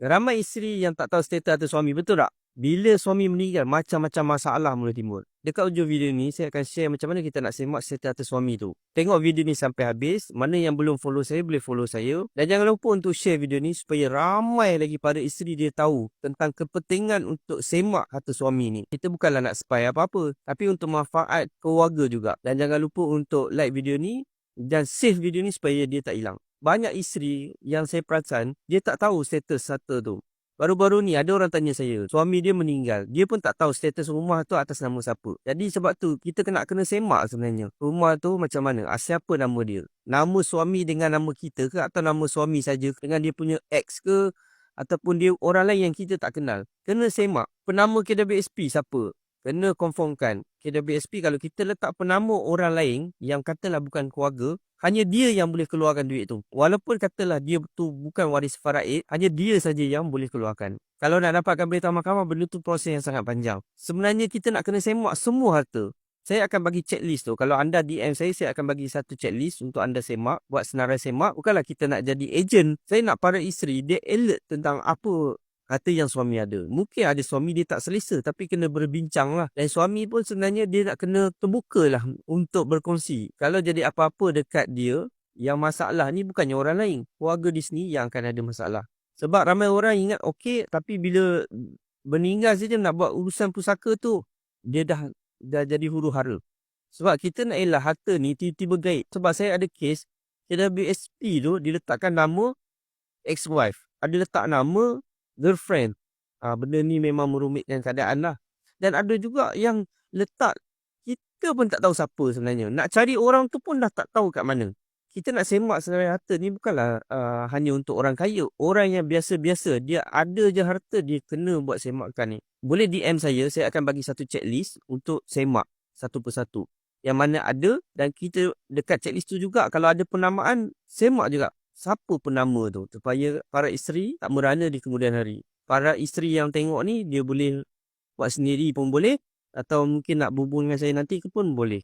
Ramai isteri yang tak tahu status harta suami, betul tak? Bila suami meninggal, macam-macam masalah mula timbul. Dekat ujung video ni, saya akan share macam mana kita nak semak status harta suami tu. Tengok video ni sampai habis. Mana yang belum follow saya, boleh follow saya. Dan jangan lupa untuk share video ni supaya ramai lagi para isteri dia tahu tentang kepentingan untuk semak harta suami ni. Kita bukanlah nak spy apa-apa, tapi untuk manfaat keluarga juga. Dan jangan lupa untuk like video ni dan save video ni supaya dia tak hilang. Banyak isteri yang saya perasan, dia tak tahu status harta tu. Baru-baru ni ada orang tanya saya, suami dia meninggal. Dia pun tak tahu status rumah tu atas nama siapa. Jadi sebab tu, kita kena semak sebenarnya. Rumah tu macam mana? Siapa nama dia? Nama suami dengan nama kita ke? Atau nama suami saja dengan dia punya ex ke? Ataupun dia orang lain yang kita tak kenal. Kena semak. Penama KWSP siapa? Kena confirmkan. KWSP kalau kita letak penama orang lain yang katalah bukan keluarga, hanya dia yang boleh keluarkan duit tu. Walaupun katalah dia tu bukan waris faraid, hanya dia saja yang boleh keluarkan. Kalau nak dapatkan berita mahkamah, benda tu proses yang sangat panjang. Sebenarnya kita nak kena semak semua harta. Saya akan bagi checklist tu. Kalau anda DM saya akan bagi satu checklist untuk anda semak, buat senarai semak. Bukanlah kita nak jadi ejen. Saya nak para isteri, dia alert tentang apa harta yang suami ada. Mungkin ada suami dia tak selesa, tapi kena berbincang lah. Dan suami pun sebenarnya dia nak kena terbuka lah untuk berkongsi. Kalau jadi apa-apa dekat dia, yang masalah ni bukannya orang lain. Keluarga di sini yang akan ada masalah. Sebab ramai orang ingat okey, tapi bila meninggal saja nak buat urusan pusaka tu, dia dah jadi huru-hara. Sebab kita nak elak harta ni tiba-tiba gaib. Sebab saya ada kes, KWSP tu diletakkan nama ex-wife. Ada letak nama girlfriend. Benda ni memang merumitkan keadaan lah. Dan ada juga yang letak, kita pun tak tahu siapa sebenarnya. Nak cari orang tu pun dah tak tahu kat mana. Kita nak semak senarai harta ni bukanlah hanya untuk orang kaya. Orang yang biasa-biasa, dia ada je harta, dia kena buat semakkan ni. Boleh DM saya akan bagi satu checklist untuk semak satu persatu. Yang mana ada, dan kita dekat checklist tu juga, kalau ada penamaan, semak juga siapa penama tu, supaya para isteri tak merana di kemudian hari. Para isteri yang tengok ni, dia boleh buat sendiri pun boleh, atau mungkin nak berhubung dengan saya nanti pun boleh.